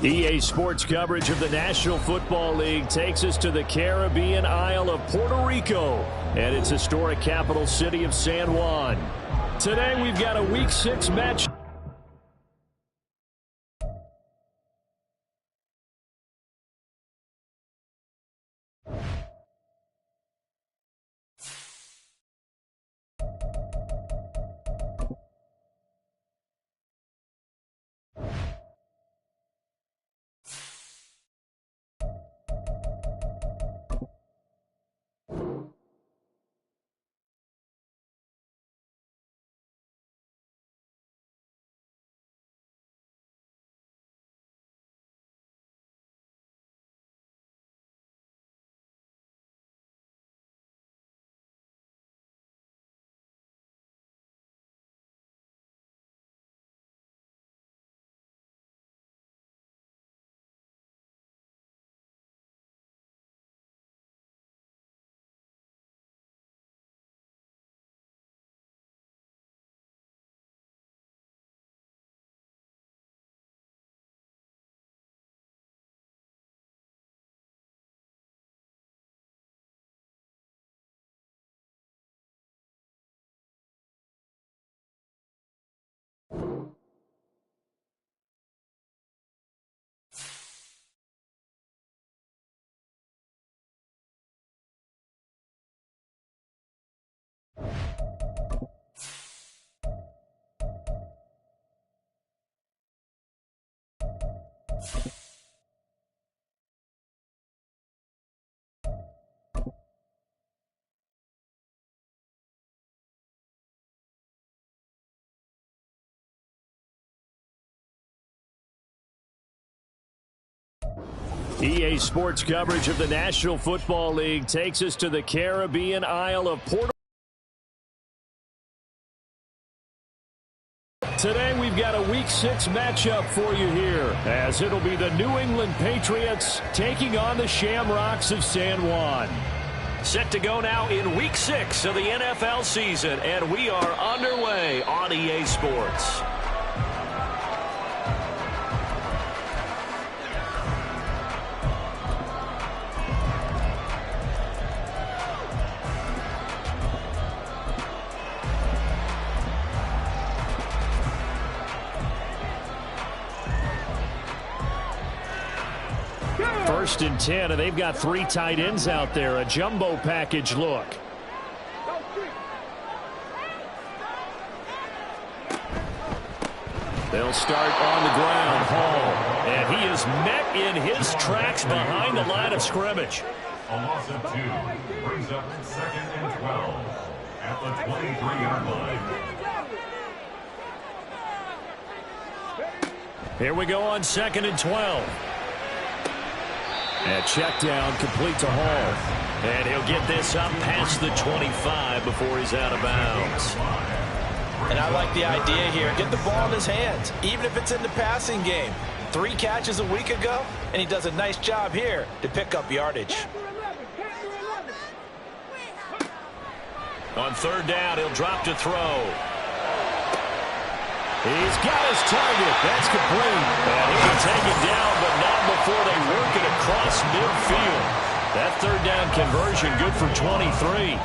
EA Sports coverage of the National Football League takes us to the Caribbean Isle of Puerto Rico and its historic capital city of San Juan. Today we've got a Week 6 match. EA Sports coverage of the National Football League takes us to the Caribbean Isle of Puerto Rico. Today we've got a Week 6 matchup for you here, as it'll be the New England Patriots taking on the Shamrocks of San Juan. Set to go now in Week 6 of the NFL season, and we are underway on EA Sports. First and 10, and they've got 3 tight ends out there. A jumbo package look. They'll start on the ground. Hall. And he is met in his tracks behind the line of scrimmage. A loss of 2 brings up 2nd and 12 at the 23-yard line. Here we go on 2nd and 12. And check down complete to Hall. And he'll get this up past the 25 before he's out of bounds. And I like the idea here. Get the ball in his hands, even if it's in the passing game. 3 catches a week ago, and he does a nice job here to pick up yardage. On 3rd down, he'll drop to throw. He's got his target. That's complete. And he can take it down, but not before they work it across midfield. That 3rd down conversion good for 23.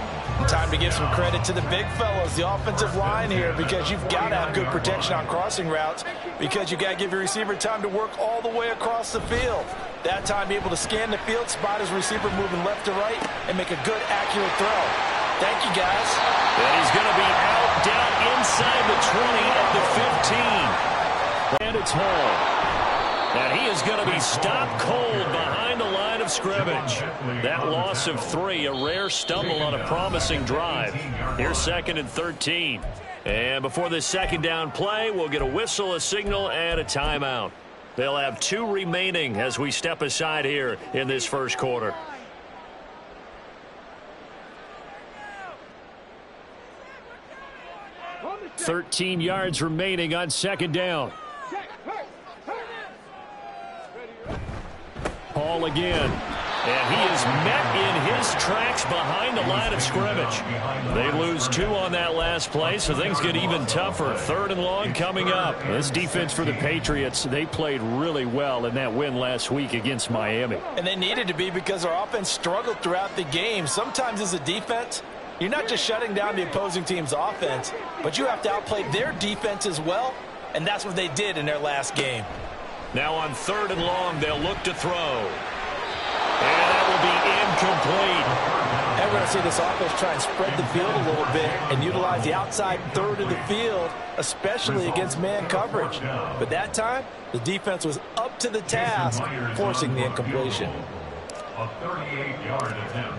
Time to give some credit to the big fellows, the offensive line here, because you've got to have good protection on crossing routes, because you've got to give your receiver time to work all the way across the field. That time, be able to scan the field, spot his receiver moving left to right, and make a good, accurate throw. Thank you, guys. And he's going to be out, down inside the 20 at the 15. And it's Hall. And he is going to be stopped cold behind the line of scrimmage. That loss of 3, a rare stumble on a promising drive. Here's 2nd and 13. And before this 2nd down play, we'll get a whistle, a signal, and a timeout. They'll have 2 remaining as we step aside here in this first quarter. 13 yards remaining on 2nd down. Hall again. And he is met in his tracks behind the line of scrimmage. They lose 2 on that last play, so things get even tougher. 3rd and long coming up. This defense for the Patriots, they played really well in that win last week against Miami. And they needed to be because our offense struggled throughout the game. Sometimes as a defense, you're not just shutting down the opposing team's offense, but you have to outplay their defense as well, and that's what they did in their last game. Now on 3rd and long, they'll look to throw. And that will be incomplete. And we're going to see this offense try and spread the field a little bit and utilize the outside third of the field, especially against man coverage. But that time, the defense was up to the task, forcing the incompletion. A 38-yard attempt.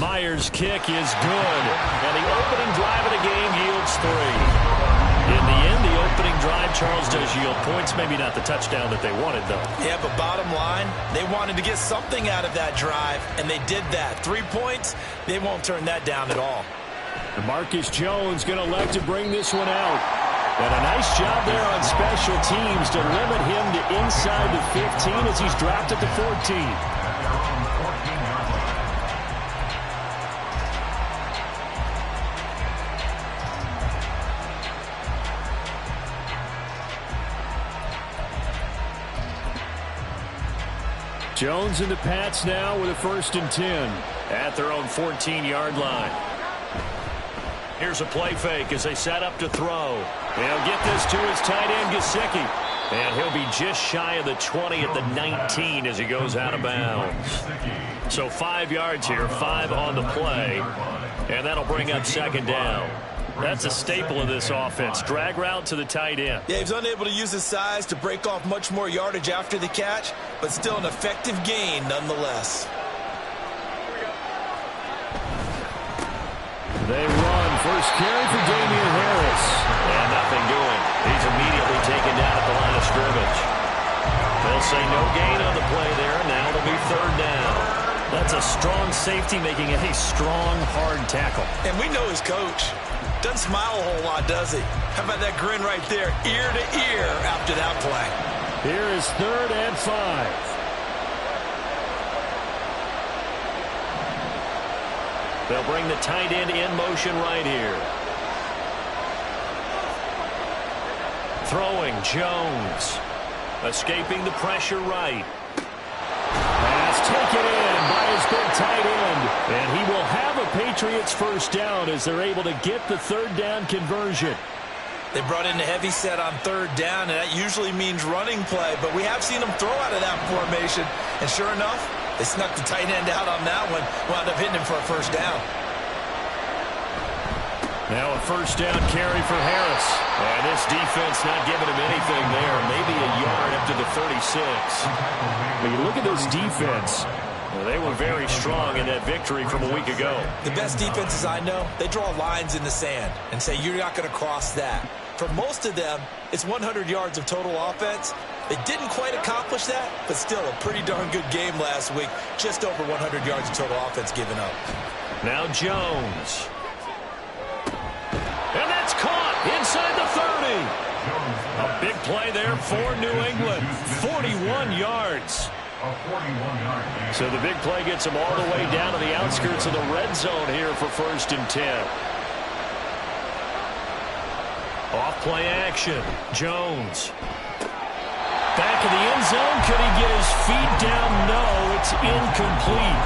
Myers' kick is good. And the opening drive of the game yields 3. In the end, the opening drive, Charles, does yield points. Maybe not the touchdown that they wanted, though. Yeah, but bottom line, they wanted to get something out of that drive, and they did that. 3 points, they won't turn that down at all. Marcus Jones going to elect to bring this one out. And a nice job there on special teams to limit him to inside the 15 as he's dropped at the 14. Jones and the Pats now with a 1st and 10 at their own 14-yard line. Here's a play fake as they set up to throw. They'll get this to his tight end, Gesicki. And he'll be just shy of the 20 at the 19 as he goes out of bounds. So 5 yards here, 5 on the play. And that'll bring up 2nd down. That's a staple of this offense. Drag route to the tight end. Yeah, he's unable to use his size to break off much more yardage after the catch, but still an effective gain nonetheless. They run. First carry for Damian Harris. And nothing doing. He's immediately taken down at the line of scrimmage. They'll say no gain on the play there. Now it'll be 3rd down. That's a strong safety making a strong, hard tackle. And we know his coach. Doesn't smile a whole lot, does he? How about that grin right there, ear to ear after that play? Here is 3rd and 5. They'll bring the tight end in motion right here. Throwing, Jones. Escaping the pressure right. Pass taken in by his big tight end. And he will have a Patriots 1st down as they're able to get the 3rd down conversion. They brought in a heavy set on 3rd down, and that usually means running play. But we have seen them throw out of that formation. And sure enough, they snuck the tight end out on that one. Wound up hitting him for a 1st down. Now a 1st down carry for Harris. And this defense not giving him anything there. Maybe a yard up to the 36. When you look at this defense, they were very strong in that victory from a week ago. The best defenses I know, they draw lines in the sand and say you're not going to cross that. For most of them, it's 100 yards of total offense. They didn't quite accomplish that, but still a pretty darn good game last week. Just over 100 yards of total offense given up. Now Jones. And that's caught inside the 30. A big play there for New England. 41 yards. So the big play gets them all the way down to the outskirts of the red zone here for 1st and 10. Off play action. Jones. Back of the end zone. Could he get his feet down? No, it's incomplete.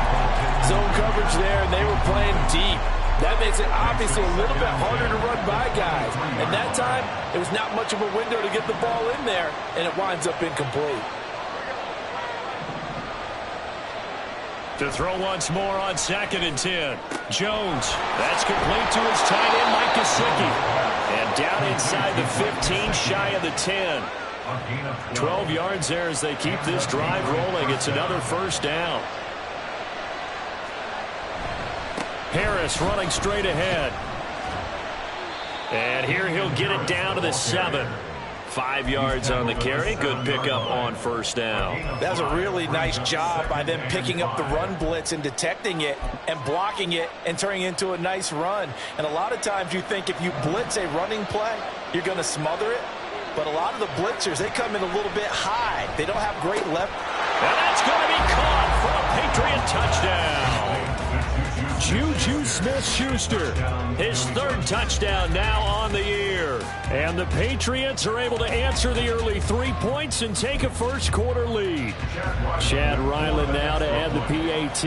Zone coverage there, and they were playing deep. That makes it obviously a little bit harder to run by guys. And that time, it was not much of a window to get the ball in there, and it winds up incomplete. To throw once more on 2nd and 10. Jones. That's complete to his tight end, Mike Gesicki. And down inside the 15, shy of the 10. 12 yards there as they keep this drive rolling. It's another 1st down. Harris running straight ahead. And here he'll get it down to the 7. 5 yards on the carry. Good pickup on 1st down. That's a really nice job by them picking up the run blitz and detecting it and blocking it and turning it into a nice run. And a lot of times you think if you blitz a running play, you're going to smother it. But a lot of the blitzers, they come in a little bit high. They don't have great left. And that's going to be caught for a Patriot touchdown. Juju Smith-Schuster, his third touchdown now on the year. And the Patriots are able to answer the early 3 points and take a first quarter lead. Chad Ryland now to add the PAT.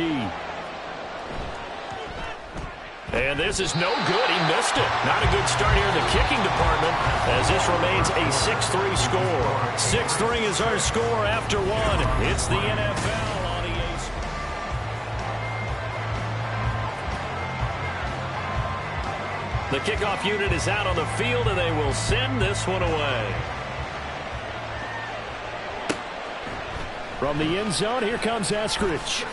And this is no good. He missed it. Not a good start here in the kicking department as this remains a 6-3 score. 6-3 is our score after one. It's the NFL on EA. The kickoff unit is out on the field, and they will send this one away. From the end zone, here comes Eskridge.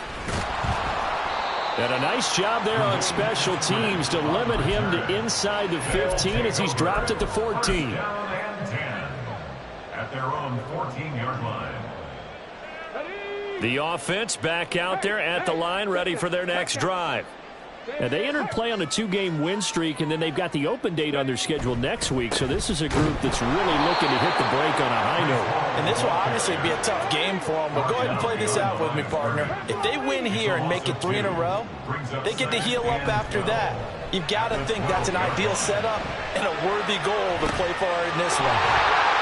And a nice job there on special teams to limit him to inside the 15 as he's dropped at the 14. At their own 14-yard line. The offense back out there at the line, ready for their next drive. And they entered play on a 2-game win streak, and then they've got the open date on their schedule next week. So this is a group that's really looking to hit the break on a high note. And this will obviously be a tough game for them. Well, go ahead and play this out with me, partner. If they win here and make it 3 in a row, they get to heal up after that. You've got to think that's an ideal setup and a worthy goal to play for in this one.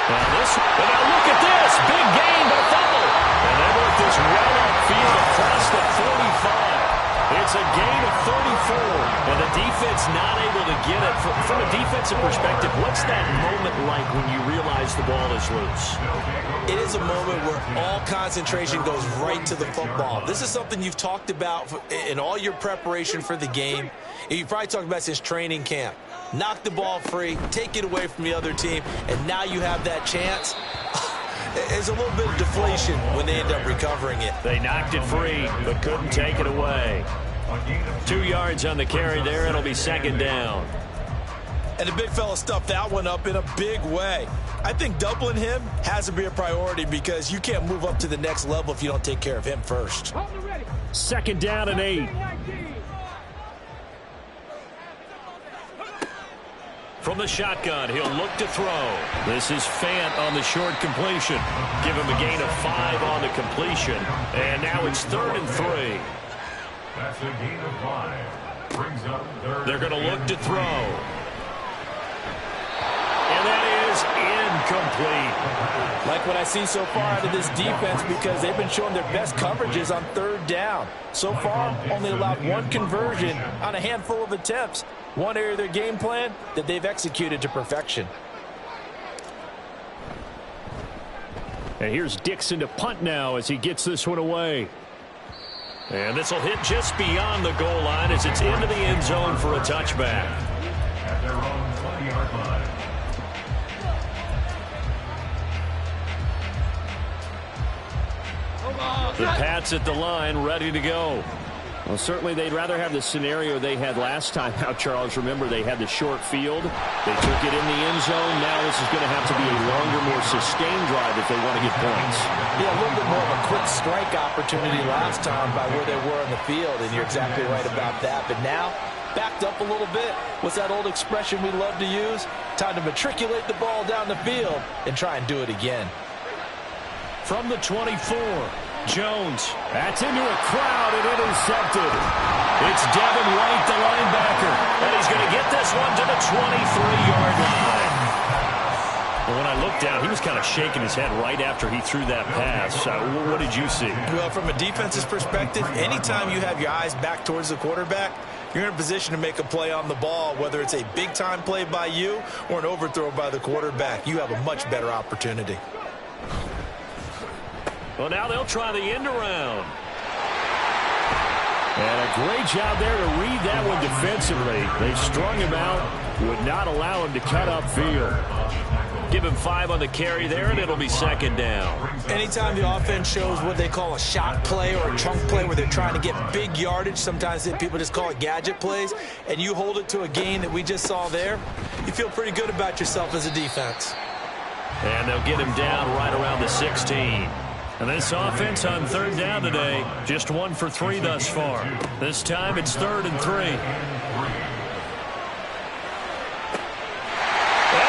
And now look at this. Big gain, but a fumble. And they work this well upfield across the 45. It's a gain of 34, and the defense not able to get it. From a defensive perspective, what's that moment like when you realize the ball is loose? It is a moment where all concentration goes right to the football. This is something you've talked about in all your preparation for the game. And you've probably talked about since training camp. Knock the ball free, take it away from the other team, and now you have that chance. There's a little bit of deflation when they end up recovering it. They knocked it free, but couldn't take it away. 2 yards on the carry there. It'll be second down. And the big fella stuffed that one up in a big way. I think doubling him has to be a priority because you can't move up to the next level if you don't take care of him first. Second down and 8. From the shotgun, he'll look to throw. This is Fant on the short completion. Give him a gain of 5 on the completion. And now it's 3rd and 3. That's a gain of 5. Brings up third. They're going to look to throw. And that is incomplete. Like what I see so far out of this defense because they've been showing their best coverages on 3rd down. So far, only allowed 1 conversion on a handful of attempts. One area of their game plan that they've executed to perfection. And here's Dixon to punt now as he gets this one away. And this will hit just beyond the goal line as it's into the end zone for a touchback. At their own 20-yard line. The Pats at the line, ready to go. Well, certainly they'd rather have the scenario they had last time out, Charles. Remember, they had the short field. They took it in the end zone. Now this is going to have to be a longer, more sustained drive if they want to get points. Yeah, a little bit more of a quick strike opportunity last time by where they were on the field, and you're exactly right about that. But now, backed up a little bit. What's that old expression we love to use? Time to matriculate the ball down the field and try and do it again. From the 24, Jones. That's into a crowd and intercepted. It's Devin White, the linebacker. And he's going to get this one to the 23-yard line. Well, when I looked down, he was kind of shaking his head right after he threw that pass. What did you see? Well, from a defense's perspective, anytime you have your eyes back towards the quarterback, you're in a position to make a play on the ball, whether it's a big-time play by you or an overthrow by the quarterback. You have a much better opportunity. Well, now they'll try the end around. And a great job there to read that one defensively. They strung him out, would not allow him to cut upfield. Give him 5 on the carry there, and it'll be second down. Anytime the offense shows what they call a shot play or a chunk play where they're trying to get big yardage, sometimes people just call it gadget plays, and you hold it to a gain that we just saw there, you feel pretty good about yourself as a defense. And they'll get him down right around the 16. And this offense on 3rd down today, just 1 for 3 thus far. This time it's 3rd and 3. And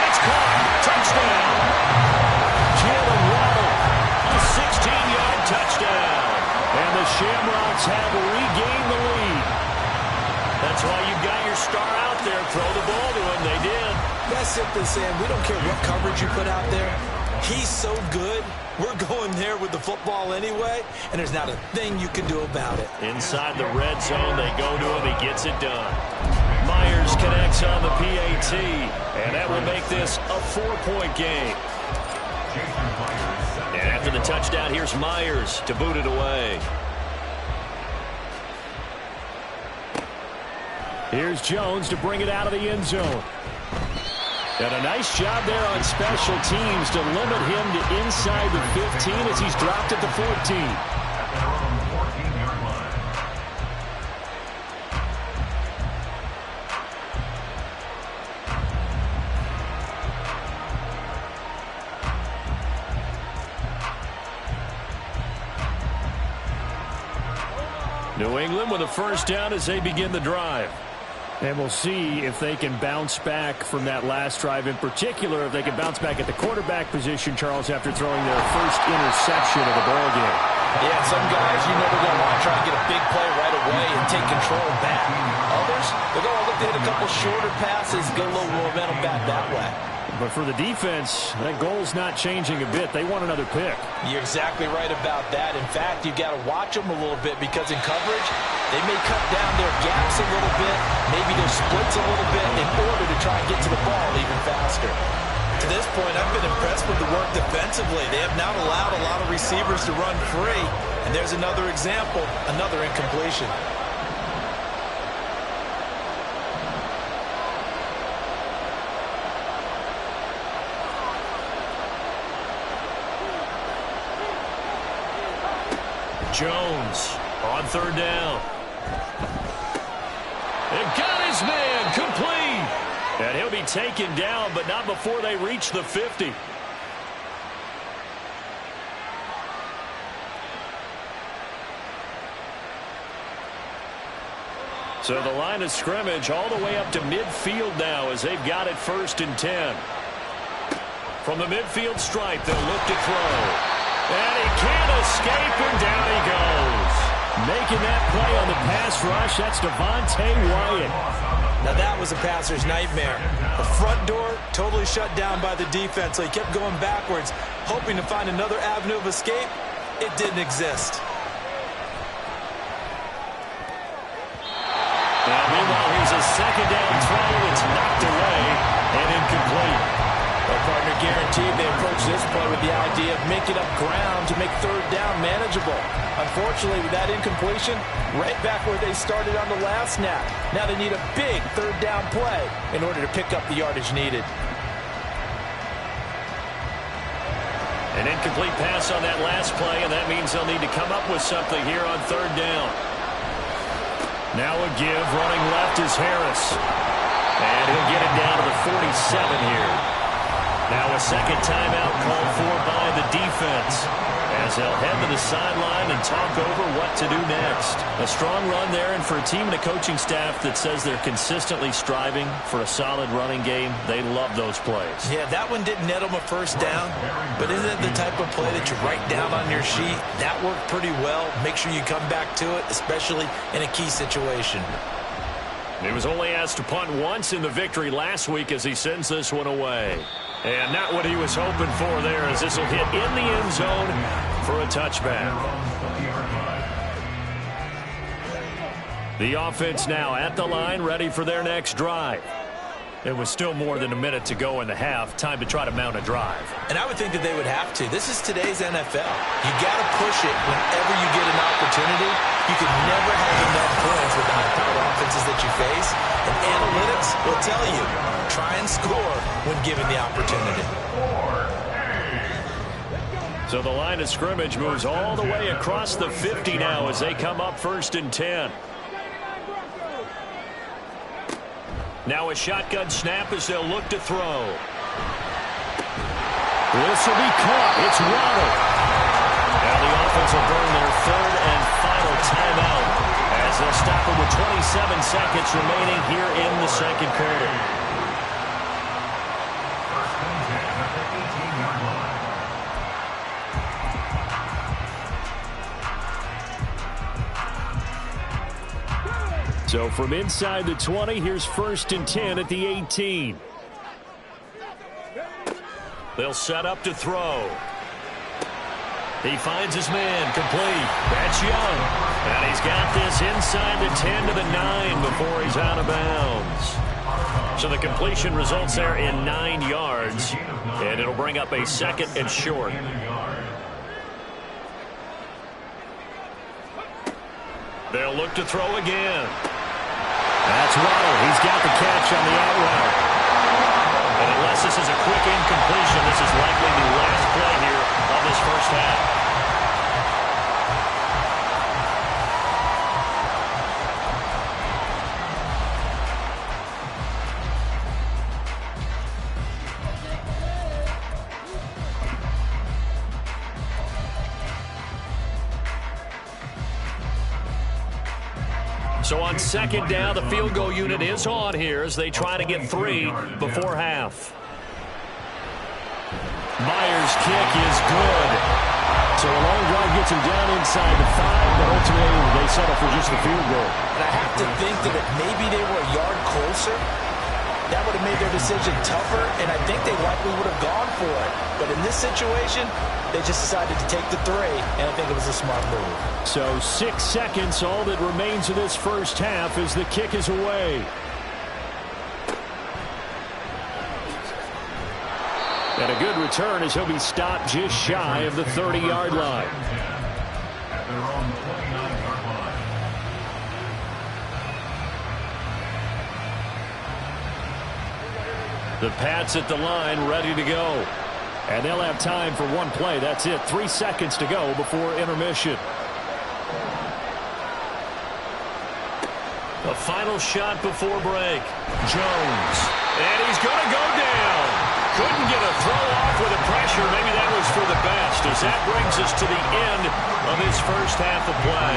it's caught. Touchdown. Jalen Waddle, a 16-yard touchdown. And the Shamrocks have regained the lead. That's why you've got your star out there. Throw the ball to him. They did. That's simply saying we don't care what coverage you put out there. He's so good. We're going there with the football anyway, and there's not a thing you can do about it. Inside the red zone, they go to him. He gets it done. Myers connects on the PAT, and that will make this a 4-point game. And after the touchdown, here's Myers to boot it away. Here's Jones to bring it out of the end zone. And a nice job there on special teams to limit him to inside the 15 as he's dropped at the 14. New England with a first down as they begin the drive. And we'll see if they can bounce back from that last drive, in particular if they can bounce back at the quarterback position, Charles, after throwing their first interception of the ball game. Yeah, some guys, they're going to want to try to get a big play right away and take control back. Others, they're going to look to hit a couple shorter passes, get a little momentum back that way. But for the defense, that goal's not changing a bit. They want another pick. You're exactly right about that. In fact, you've got to watch them a little bit because in coverage, they may cut down their gaps a little bit, maybe their splits a little bit in order to try and get to the ball even faster. To this point, I've been impressed with the work defensively. They have not allowed a lot of receivers to run free. And there's another example, another incompletion. Jones on third down. They've got his man complete. And he'll be taken down, but not before they reach the 50. So the line of scrimmage all the way up to midfield now as they've got it 1st and 10. From the midfield stripe, they'll look to throw. And he can't escape, and down he goes. Making that play on the pass rush, that's Devontae Wyatt. Now that was a passer's nightmare. The front door totally shut down by the defense, so he kept going backwards, hoping to find another avenue of escape. It didn't exist. Now, meanwhile, here's a second down throw. It's knocked away and incomplete. Well, partner, guaranteed they approach this play with the idea of making up ground to make third down manageable. Unfortunately, with that incompletion, right back where they started on the last snap. Now they need a big third down play in order to pick up the yardage needed. An incomplete pass on that last play, and that means they'll need to come up with something here on third down. Now a give, running left is Harris. And he'll get it down to the 47 here. Now a second timeout called for by the defense as they'll head to the sideline and talk over what to do next. A strong run there, and for a team and a coaching staff that says they're consistently striving for a solid running game, they love those plays. Yeah, that one didn't net them a first down, but isn't it the type of play that you write down on your sheet? That worked pretty well. Make sure you come back to it, especially in a key situation. He was only asked to punt once in the victory last week as he sends this one away. And not what he was hoping for there, as this will hit in the end zone for a touchback. The offense now at the line, ready for their next drive. It was still more than a minute to go in the half. Time to try to mount a drive. And I would think that they would have to. This is today's NFL. You got to push it whenever you get an opportunity. You can never have enough points with the high-powered offenses that you face. And analytics will tell you, try and score when given the opportunity. So the line of scrimmage moves all the way across the 50 now as they come up 1st and 10. Now a shotgun snap as they'll look to throw. This will be caught. It's Waddle. Now the offense will burn their 3rd and final timeout as they'll stop it with 27 seconds remaining here in the 2nd quarter. So from inside the 20, here's 1st and 10 at the 18. They'll set up to throw. He finds his man, complete. That's Young. And he's got this inside the 10 to the 9 before he's out of bounds. So the completion results there in 9 yards. And it'll bring up a 2nd and short. They'll look to throw again. That's Waddle. He's got the catch on the out route. And unless this is a quick incompletion, this is likely the last play here of this first half. So on 2nd down, the field goal unit is on here as they try to get 3 before half. Myers' kick is good. So a long drive gets him down inside the 5, but ultimately they settle for just the field goal. And I have to think that if maybe they were a yard closer, that would have made their decision tougher, and I think they likely would have gone for it. But in this situation, they just decided to take the 3, and I think it was a smart move. So 6 seconds, all that remains of this first half as the kick is away. And a good return as he'll be stopped just shy of the 30-yard line. At their own 29-yard line. The Pats at the line, ready to go. And they'll have time for one play. That's it. 3 seconds to go before intermission. The final shot before break. Jones. And he's going to go down. Couldn't get a throw off with the pressure. Maybe that was for the best, as that brings us to the end of his first half of play.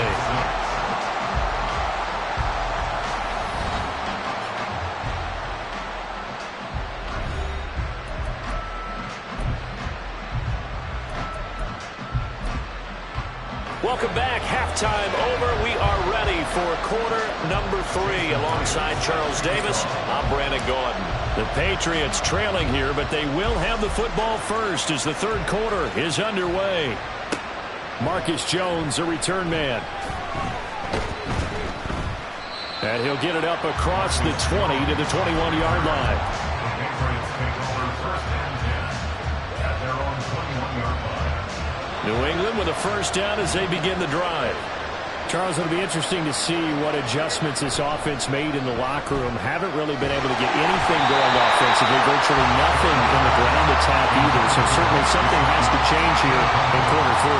Welcome back. Halftime over. We are ready for quarter number 3. Alongside Charles Davis, I'm Brandon Gordon. The Patriots trailing here, but they will have the football first as the third quarter is underway. Marcus Jones, a return man. And he'll get it up across the 20 to the 21-yard line. New England with a first down as they begin the drive. Charles, it'll be interesting to see what adjustments this offense made in the locker room. Haven't really been able to get anything going offensively, virtually nothing in the ground attack either. So certainly something has to change here in quarter 3.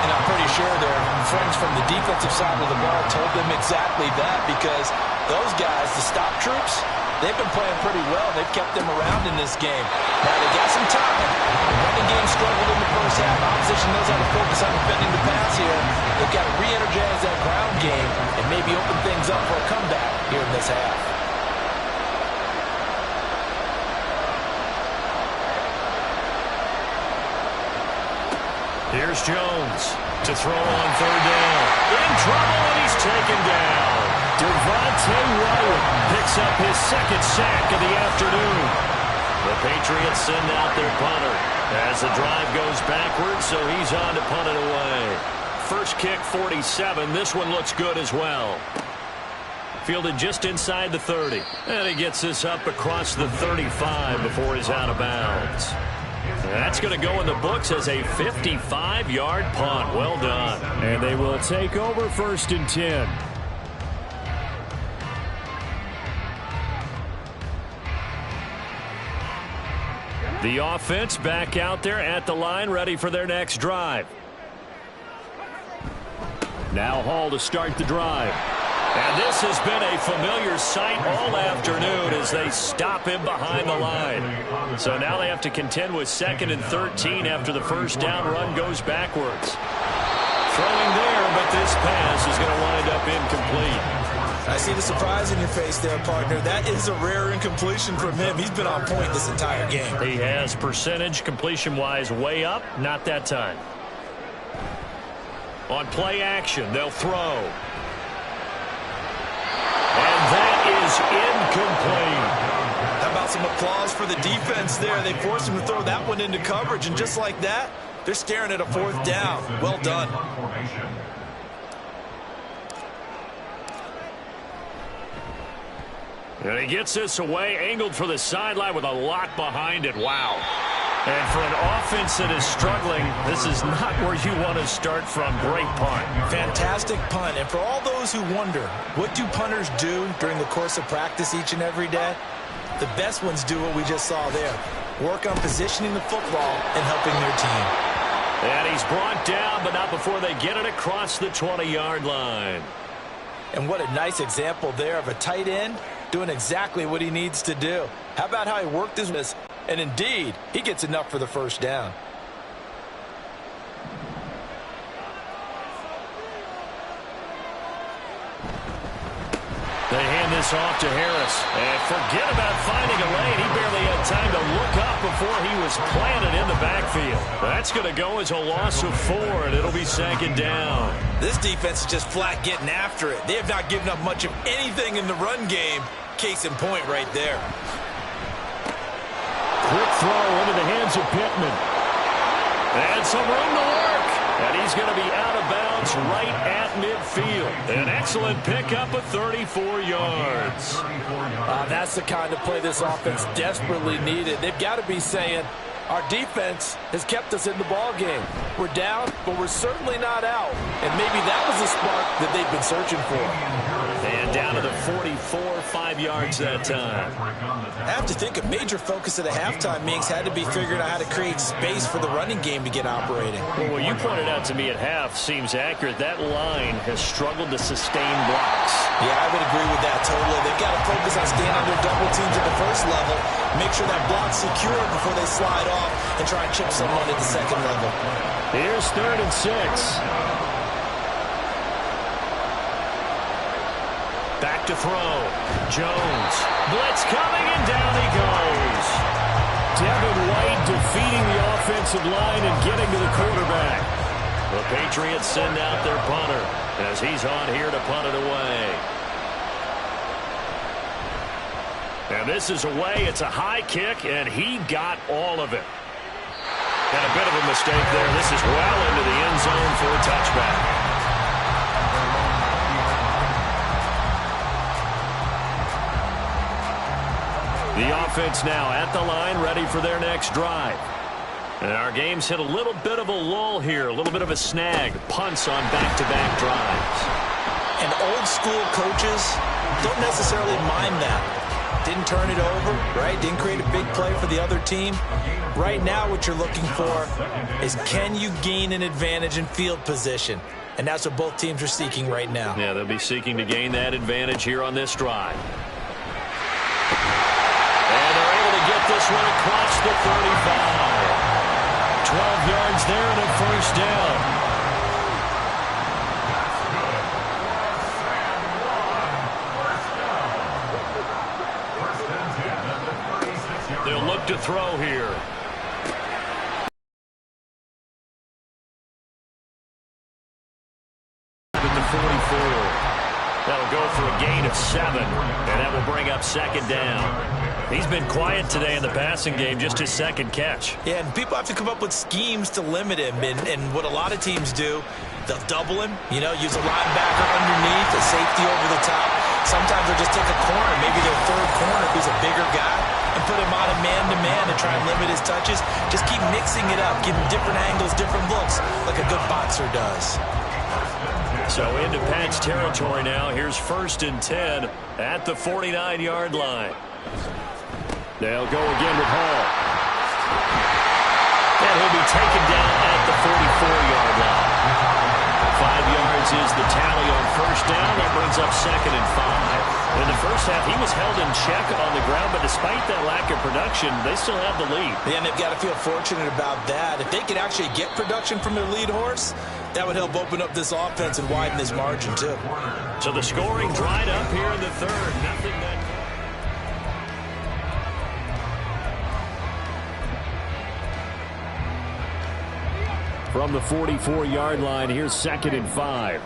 And I'm pretty sure their friends from the defensive side of the ball told them exactly that, because those guys, the stop troops, they've been playing pretty well. They've kept them around in this game. Now, they got some time. The running game struggled in the first half. Opposition knows how to focus on defending the pass here. They've got to re-energize that ground game and maybe open things up for a comeback here in this half. Here's Jones to throw on third down. In trouble, and he's taken down. Devontae Wyatt picks up his second sack of the afternoon. The Patriots send out their punter as the drive goes backwards, so he's on to punt it away. First kick, 47. This one looks good as well. Fielded just inside the 30. And he gets this up across the 35 before he's out of bounds. That's going to go in the books as a 55-yard punt. Well done. And they will take over 1st and 10. The offense back out there at the line, ready for their next drive. Now Hall to start the drive. And this has been a familiar sight all afternoon as they stop him behind the line. So now they have to contend with 2nd and 13 after the first down run goes backwards. Throwing there, but this pass is going to wind up incomplete. I see the surprise in your face there, partner. That is a rare incompletion from him. He's been on point this entire game. He has percentage completion-wise way up, not that time. On play action, they'll throw. for the defense there. They forced him to throw that one into coverage, and just like that, they're staring at a 4th down. Well done. And he gets this away, angled for the sideline with a lot behind it. Wow. And for an offense that is struggling, this is not where you want to start from. Great punt. Fantastic punt. And for all those who wonder, what do punters do during the course of practice each and every day? The best ones do what we just saw there. Work on positioning the football and helping their team. And he's brought down, but not before they get it across the 20-yard line. And what a nice example there of a tight end doing exactly what he needs to do. How about how he worked his miss? And indeed, he gets enough for the 1st down. They hand this off to Harris. And forget about finding a lane. He barely had time to look up before he was planted in the backfield. That's going to go as a loss of 4, and it'll be 2nd down. This defense is just flat getting after it. They have not given up much of anything in the run game. Case in point right there. Quick throw into the hands of Pittman. And some room to work. And he's going to be out of bounds right at midfield. An excellent pickup of 34 yards. That's the kind of play this offense desperately needed. They've got to be saying, our defense has kept us in the ball game. We're down, but we're certainly not out. And maybe that was the spark that they've been searching for. And down to the 44, 5 yards that time. I have to think a major focus at a halftime meetings had to be figuring out how to create space for the running game to get operating. Well, what you pointed out to me at half seems accurate. That line has struggled to sustain blocks. Yeah, I would agree with that totally. They've got to focus on staying under double teams at the 1st level, make sure that block's secure before they slide off and try and chip someone at the 2nd level. Here's 3rd and 6. Back to throw. Jones. Blitz coming, and down he goes. Devin White defeating the offensive line and getting to the quarterback. The Patriots send out their punter as he's on here to punt it away. And this is away. It's a high kick, and he got all of it. And a bit of a mistake there. This is well into the end zone for a touchback. The offense now at the line, ready for their next drive. And our game's hit a little bit of a lull here, a little bit of a snag. Punts on back-to-back drives. And old school coaches don't necessarily mind that. Didn't turn it over, right? Didn't create a big play for the other team. Right now what you're looking for is, can you gain an advantage in field position? And that's what both teams are seeking right now. Yeah, they'll be seeking to gain that advantage here on this drive. Get this one across the 35. 12 yards there and a 1st down. They'll look to throw here. At the 44. That'll go for a gain of 7, and that will bring up 2nd down. He's been quiet today in the passing game, just his 2nd catch. Yeah, and people have to come up with schemes to limit him. And what a lot of teams do, they'll double him, use a linebacker underneath, a safety over the top. Sometimes they'll just take a corner, maybe their 3rd corner, who's a bigger guy, and put him on a man-to-man to try and limit his touches. Just keep mixing it up, give him different angles, different looks, like a good boxer does. So into Pat's territory now. Here's 1st and 10 at the 49-yard line. They'll go again with Hall. And he'll be taken down at the 44-yard line. 5 yards is the tally on 1st down. That brings up 2nd and 5. In the first half, he was held in check on the ground, but despite that lack of production, they still have the lead. Yeah, and they've got to feel fortunate about that. If they could actually get production from their lead horse, that would help open up this offense and widen this margin, too. So the scoring dried up here in the 3rd. Nothing that... From the 44-yard line, here's 2nd and 5.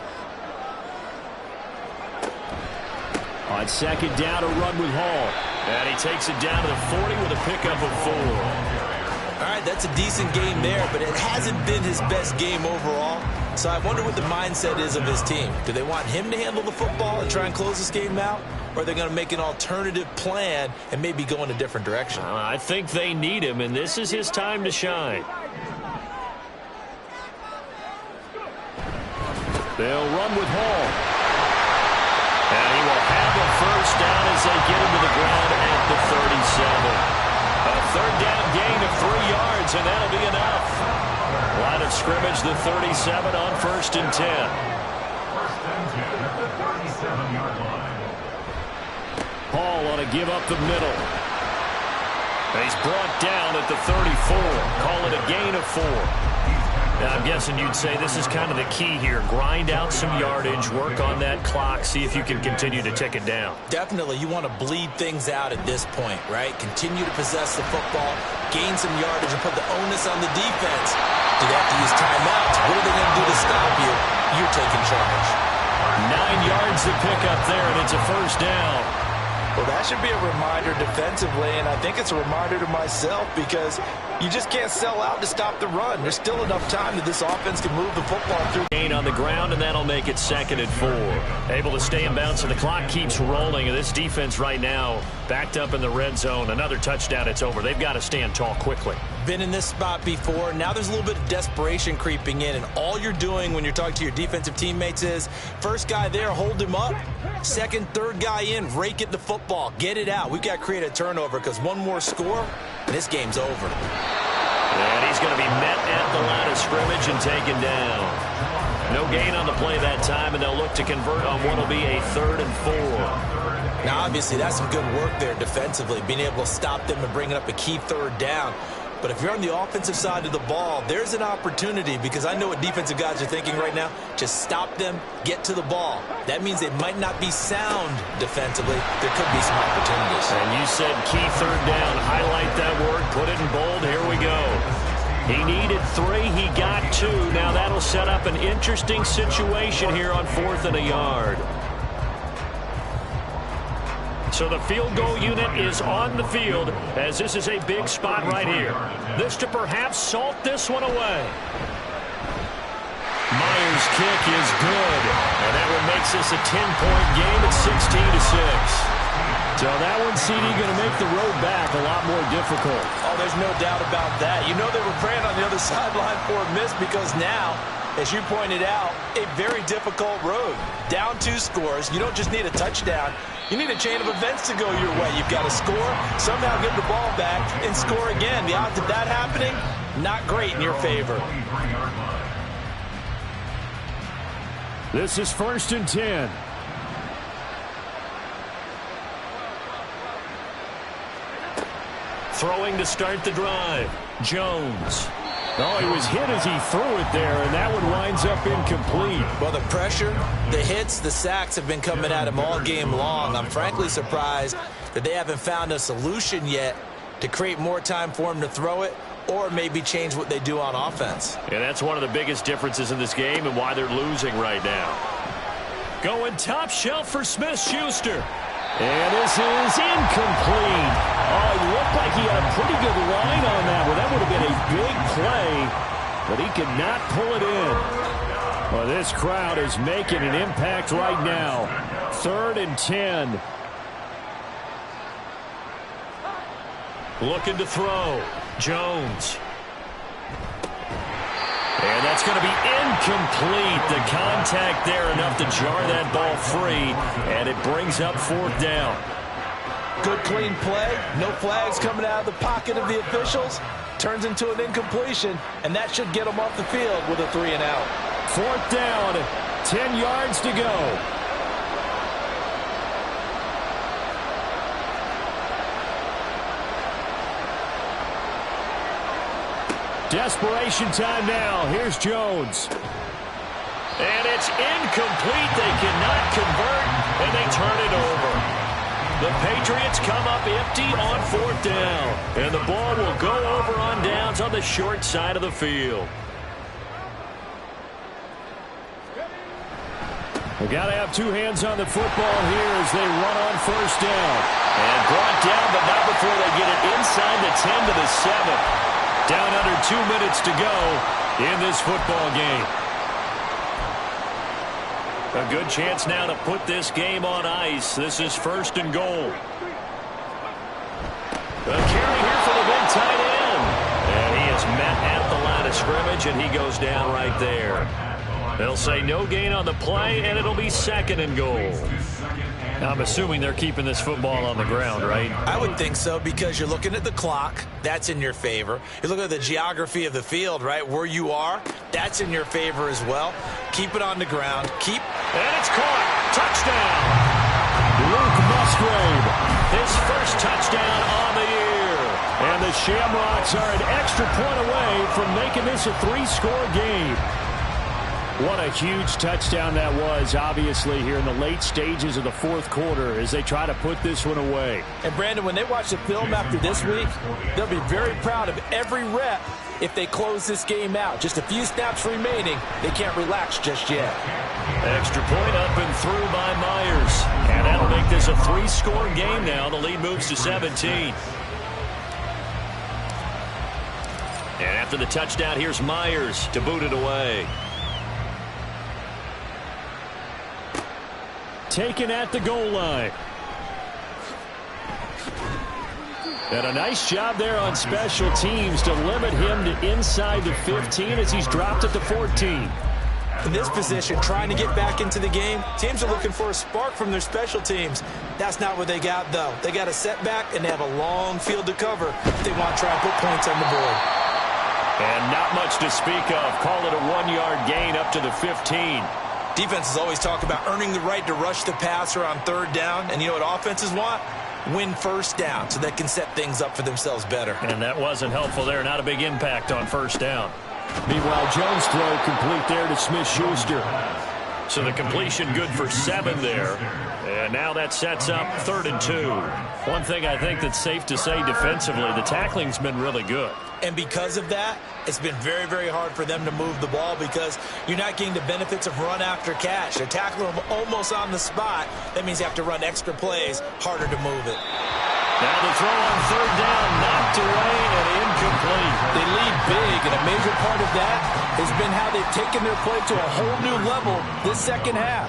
On 2nd down, a run with Hall. And he takes it down to the 40 with a pickup of 4. All right, that's a decent game there, but it hasn't been his best game overall. So I wonder what the mindset is of his team. Do they want him to handle the football and try and close this game out? Or are they going to make an alternative plan and maybe go in a different direction? I think they need him, and this is his time to shine. They'll run with Hall. And he will have a first down as they get him to the ground at the 37. A third down gain of 3 yards, and that'll be enough. Line of scrimmage, the 37 on 1st and 10. 1st and 10 at the 37-yard line. Hall on a give up the middle. He's brought down at the 34. Call it a gain of 4. Now, I'm guessing you'd say this is kind of the key here. Grind out some yardage, work on that clock, see if you can continue to tick it down. Definitely, you want to bleed things out at this point, right? Continue to possess the football, gain some yardage, and put the onus on the defense. Do they have to use timeouts? What are they going to do to stop you? You're taking charge. 9 yards to pick up there, and it's a first down. Well, that should be a reminder defensively, and I think it's a reminder to myself because you just can't sell out to stop the run. There's still enough time that this offense can move the football through. Gain on the ground, and that'll make it 2nd and 4. Able to stay in bounds, and the clock keeps rolling. And this defense right now backed up in the red zone. Another touchdown, it's over. They've got to stand tall quickly. Been in this spot before. Now there's a little bit of desperation creeping in, and all you're doing when you're talking to your defensive teammates is first guy there, hold him up. Second, third guy in, rake at the football. Get it out. We've got to create a turnover because one more score, and this game's over. And he's going to be met at the line of scrimmage and taken down. No gain on the play that time, and they'll look to convert on what will be a 3rd and 4. Now, obviously, that's some good work there defensively, being able to stop them and bringing up a key 3rd down. But if you're on the offensive side of the ball, there's an opportunity because I know what defensive guys are thinking right now. Just stop them, get to the ball. That means they might not be sound defensively. There could be some opportunities. And you said key 3rd down. Highlight that word. Put it in bold. Here we go. He needed 3. He got 2. Now that'll set up an interesting situation here on 4th and a yard. So the field goal unit is on the field as this is a big spot right here. This to perhaps salt this one away. Myers' kick is good. And that one makes this a 10-point game at 16-6. So that one, CD, going to make the road back a lot more difficult. Oh, there's no doubt about that. You know they were praying on the other sideline for a miss because now, as you pointed out, a very difficult road. Down 2 scores. You don't just need a touchdown. You need a chain of events to go your way. You've got to score, somehow get the ball back, and score again. The odds of that happening, not great in your favor. This is 1st and 10. Throwing to start the drive. Jones. Oh, he was hit as he threw it there, and that one winds up incomplete. Well, the pressure, the hits, the sacks have been coming at him all game long. I'm frankly surprised that they haven't found a solution yet to create more time for him to throw it or maybe change what they do on offense. And that's one of the biggest differences in this game and why they're losing right now. Going top shelf for Smith-Schuster. And this is incomplete. Oh, it looked like he had a pretty good line on that one. That would have been a big play, but he could not pull it in. Well, this crowd is making an impact right now. 3rd and 10. Looking to throw. Jones. And that's going to be incomplete. The contact there enough to jar that ball free, and it brings up 4th down. Good clean play. No flags coming out of the pocket of the officials. Turns into an incompletion, and that should get them off the field with a 3 and out. 4th down, 10 yards to go. Desperation time now. Here's Jones. And it's incomplete. They cannot convert, and they turn it over. The Patriots come up empty on 4th down. And the ball will go over on downs on the short side of the field. We've got to have 2 hands on the football here as they run on 1st down. And brought down, but not before they get it inside the 10 to the 7. Down under 2 minutes to go in this football game. A good chance now to put this game on ice. This is 1st and goal. A carry here for the big tight end. And he is met at the line of scrimmage, and he goes down right there. They'll say no gain on the play, and it'll be 2nd and goal. I'm assuming they're keeping this football on the ground, right? I would think so, because you're looking at the clock. That's in your favor. You look at the geography of the field, right? Where you are, that's in your favor as well. Keep it on the ground. And it's caught. Touchdown. Luke Musgrave. His first touchdown on the year. And the Shamrocks are an extra point away from making this a 3-score game. What a huge touchdown that was, obviously, here in the late stages of the 4th quarter as they try to put this one away. And, Brandon, when they watch the film after this week, they'll be very proud of every rep if they close this game out. Just a few snaps remaining. They can't relax just yet. Extra point up and through by Myers. And that'll make this a 3-score game now. The lead moves to 17. And after the touchdown, here's Myers to boot it away. Taken at the goal line. And a nice job there on special teams to limit him to inside the 15 as he's dropped at the 14. In this position, trying to get back into the game, teams are looking for a spark from their special teams. That's not what they got, though. They got a setback, and they have a long field to cover if they want to try and put points on the board. And not much to speak of. Call it a 1-yard gain up to the 15. Defenses always talk about earning the right to rush the passer on 3rd down. And you know what offenses want? Win 1st down so they can set things up for themselves better. And that wasn't helpful there. Not a big impact on 1st down. Meanwhile, Jones' throw complete there to Smith-Schuster. So the completion good for 7 there. And now that sets up 3rd and 2. One thing I think that's safe to say defensively, the tackling's been really good. And because of that, it's been very, very hard for them to move the ball because you're not getting the benefits of run after catch. They're tackling them almost on the spot. That means you have to run extra plays, harder to move it. Now the throw on 3rd down, knocked away and incomplete. They lead big, and a major part of that has been how they've taken their play to a whole new level this 2nd half.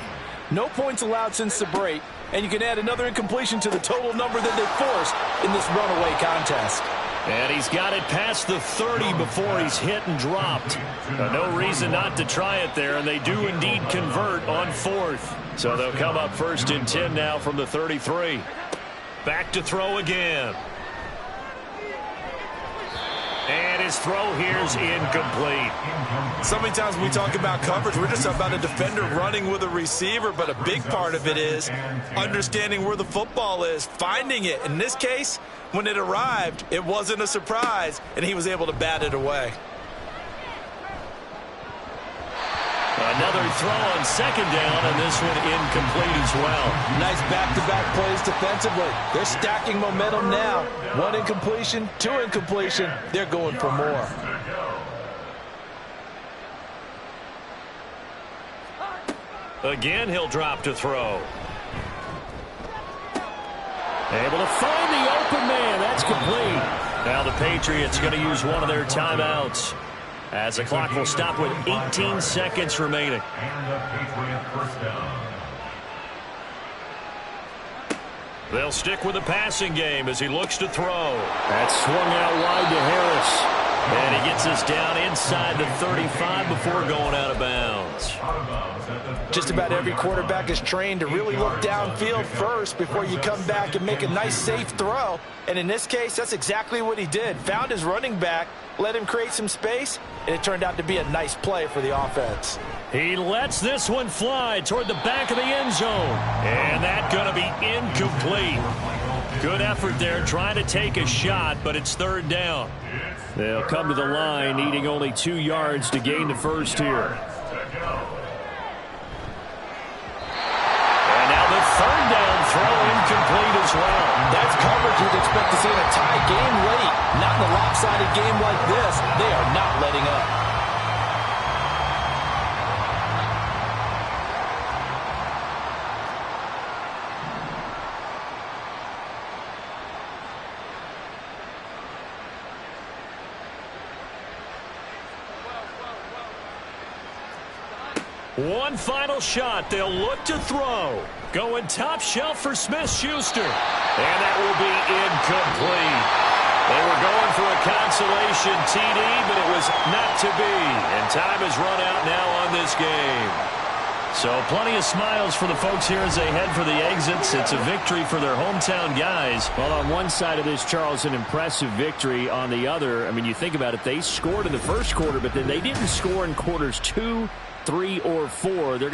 No points allowed since the break, and you can add another incompletion to the total number that they forced in this runaway contest. And he's got it past the 30 before he's hit and dropped. No reason not to try it there, and they do indeed convert on 4th. So they'll come up 1st and 10 now from the 33. Back to throw again. And his throw here is incomplete. So many times when we talk about coverage, we're just talking about a defender running with a receiver, but a big part of it is understanding where the football is, finding it. In this case, when it arrived, it wasn't a surprise, and he was able to bat it away. Another throw on 2nd down, and this one incomplete as well. Nice back-to-back plays defensively. They're stacking momentum now. 1 incompletion, 2 incompletion. They're going for more. Again, he'll drop to throw. Able to find the open man. That's complete. Now the Patriots going to use one of their timeouts, as the clock will stop with 18 seconds remaining. And the Patriot 1st down. They'll stick with the passing game as he looks to throw. That's swung out wide to Harris. And he gets us down inside the 35 before going out of bounds. Just about every quarterback is trained to really look downfield first before you come back and make a nice, safe throw. And in this case, that's exactly what he did. Found his running back, let him create some space, and it turned out to be a nice play for the offense. He lets this one fly toward the back of the end zone. And that's going to be incomplete. Good effort there trying to take a shot, but it's 3rd down. They'll come to the line needing only 2 yards to gain the first here. And now the 3rd down throw incomplete as well. That's coverage you'd expect to see in a tie game late. Not in a lopsided game like this. They are not letting up. One final shot. They'll look to throw. Going top shelf for Smith-Schuster. And that will be incomplete. They were going for a consolation TD, but it was not to be. And time has run out now on this game. So plenty of smiles for the folks here as they head for the exits. It's a victory for their hometown guys. Well, on one side of this, Charles, an impressive victory. On the other, I mean, you think about it, they scored in the first quarter, but then they didn't score in quarters 2, 3, or 4. They're going